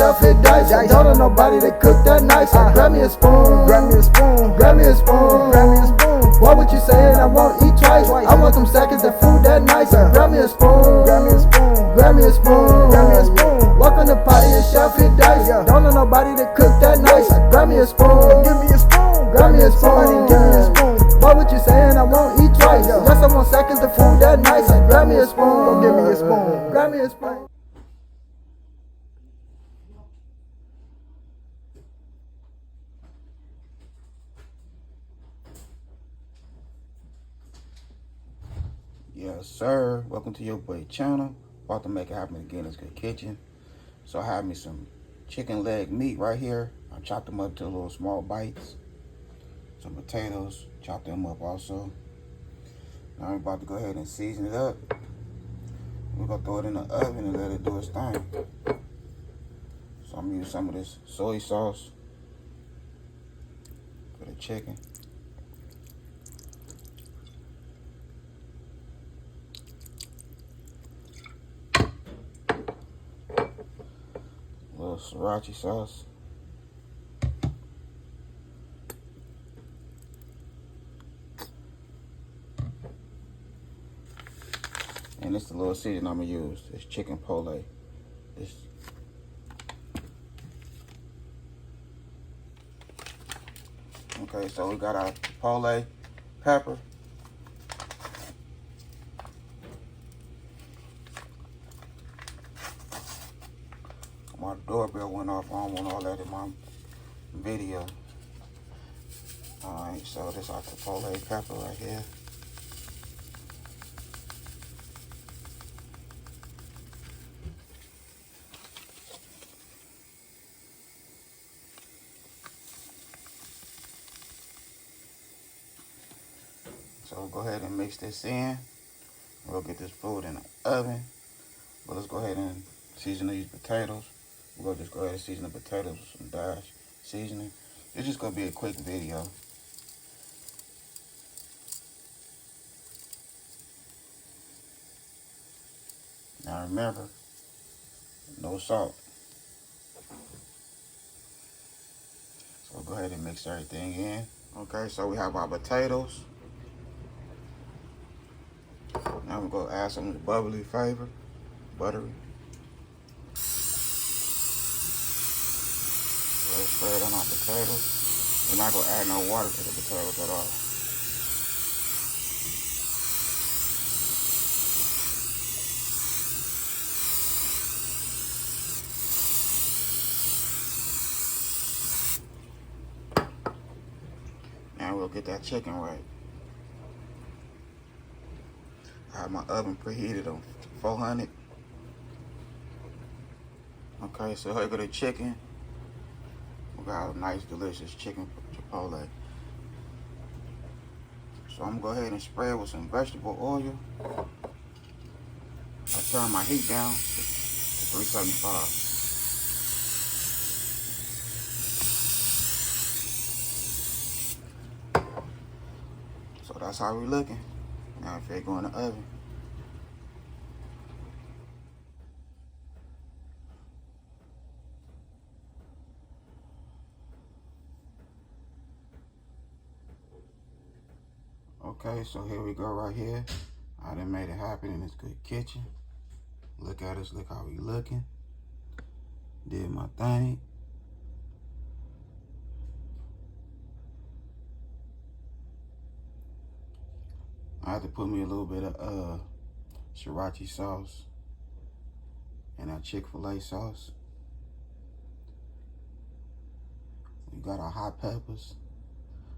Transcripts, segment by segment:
shelf, it dice. Don't know nobody that cook that nice. Grab me a spoon, grab me a spoon, grab me a spoon, grab me a spoon. What would you say? I won't eat twice. I want them seconds of food that nice. Grab me a spoon, grab me a spoon, grab me a spoon, grab me a spoon. Walk on the potty and shelf, it dice. Don't know nobody that cook that nice. Grab me a spoon, give me a spoon, grab me a spoon, give me a spoon. What would you say? I won't eat twice. Yes, I want seconds of food that nice. Grab me a spoon, go give me a spoon, grab me a spoon. Yes, sir. Welcome to your boy channel. About to make it happen again. It's Good Kitchen. So I have me some chicken leg meat right here. I chopped them up to little small bites. Some potatoes, chopped them up also. Now I'm about to go ahead and season it up. We're gonna throw it in the oven and let it do its thing. So I'm gonna use some of this soy sauce for the chicken. A little sriracha sauce. And this is the little seasoning I'm gonna use. It's Chipotle. Okay, so we got our Chipotle pepper. My doorbell went off. I don't want all that in my video. Alright, so this is our Chipotle pepper right here. So we'll go ahead and mix this in. We'll get this food in the oven. But let's go ahead and season these potatoes. We'll just go ahead and season the potatoes with some dash seasoning. It's just gonna be a quick video. Now remember, no salt. So we'll go ahead and mix everything in. Okay, so we have our potatoes. Now we're gonna add some of the bubbly flavor, buttery. So let's spread on our potatoes. We're not gonna add no water to the potatoes at all. Now we'll get that chicken right. I have my oven preheated on 400. Okay, so here go the chicken. We got a nice, delicious chicken Chipotle. So I'm gonna go ahead and spray it with some vegetable oil. I turn my heat down to 375. So that's how we're looking. Now if they go in the oven. Okay, so here we go right here. I done made it happen in this Good Kitchen. Look at us, look how we looking. Did my thing. I had to put me a little bit of sriracha sauce and our Chick-fil-A sauce. We got our hot peppers.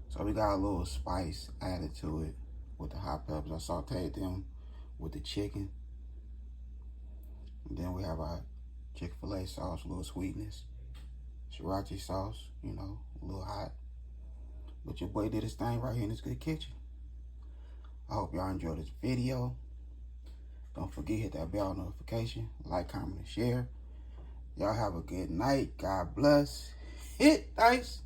So we got a little spice added to it with the hot peppers. I sauteed them with the chicken. And then we have our Chick-fil-A sauce, a little sweetness. Sriracha sauce, you know, a little hot. But your boy did his thing right here in this Good Kitchen. I hope y'all enjoyed this video. Don't forget, hit that bell notification, like, comment, and share. Y'all have a good night. God bless. Hit dice.